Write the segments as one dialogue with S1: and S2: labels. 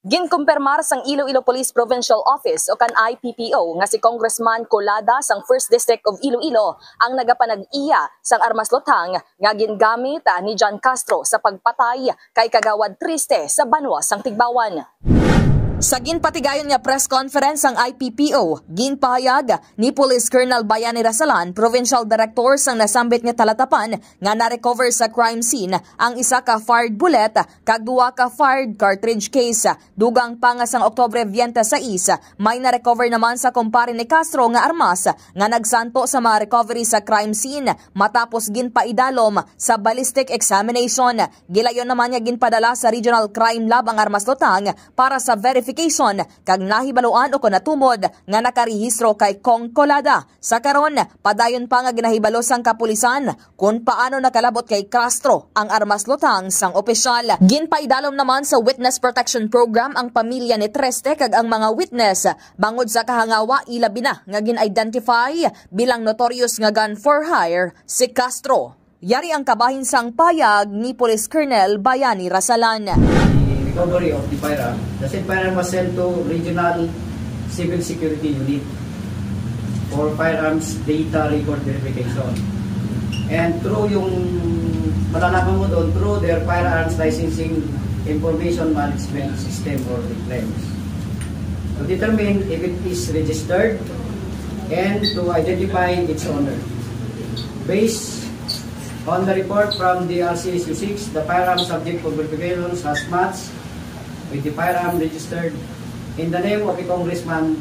S1: Ginkumpirmar sang Iloilo Police Provincial Office o kan IPPO nga si Congressman Colada sang 1st District of Iloilo ang nagapanag-iya sang armas lotang nga gingamit ni John Castro sa pagpatay kay Kagawad Triste sa Banwa sang Tigbawan. Sa ginpatigayon nga press conference ang IPPO, ginpahayag ni Police Colonel Bayani Rasalan, Provincial Director sang nasambit nga talatapan nga na-recover sa crime scene ang isa ka fired bullet kag duwa ka fired cartridge case. Dugang pa nga sang Oktubre 26, may na-recover naman sa kumpare ni Castro nga armas nga nagsanto sa mga recovery sa crime scene matapos ginpaidalom sa ballistic examination. Gilayon naman niya ginpadala sa Regional Crime Lab ang armas lotang para sa verification kag nahibaluan o natumod nga nakarehistro kay Kong Colada. Sa karon, padayon pa nga ginahibalo sang kapulisan kung paano nakalabot kay Castro ang armas lotang sang opisyal. Ginpaidalom naman sa Witness Protection Program ang pamilya ni Triste kag ang mga witness bangod sa kahangawa ilabi na nga gin-identify bilang notorious nga gun for hire si Castro. Yari ang kabahin sang payag ni Police Colonel Bayani Rasalan.
S2: Recovery of the firearm. The said firearm was sent to Regional Civil Security Unit for firearms data record verification. And through yung malalaman mo doon, through their firearms licensing information management system or claims, to determine if it is registered and to identify its owner. Based on the report from the RCSU-6, the firearm subject for verification has matched with the firearm registered in the name of the Congressman.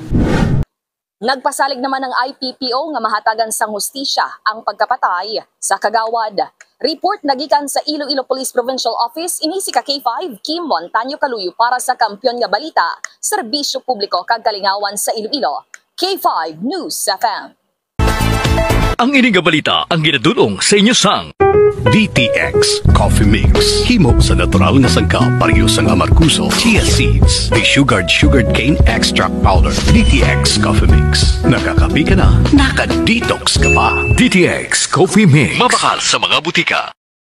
S1: Nagpasalig naman ng IPPO nga mahatagan sang hustisya ang pagkapatay sa Kagawad. Report nagikan sa Iloilo Police Provincial Office ini si K5 Kim Montaño Caluyo para sa Kampiyon nga Balita, Serbisyo Publiko kag Kalingawan sa Iloilo. K5 News FM.
S3: Ang ining balita ang ginadulong sa inyo sang
S4: DTX Coffee Mix. Himo sa natural nga sangkap pareho sang amarkuso, chia seeds, sugared cane extract powder. DTX Coffee Mix. Nakakapi ka na, naka-detox ka pa.
S3: DTX Coffee Mix. Mabakal sa mga butika.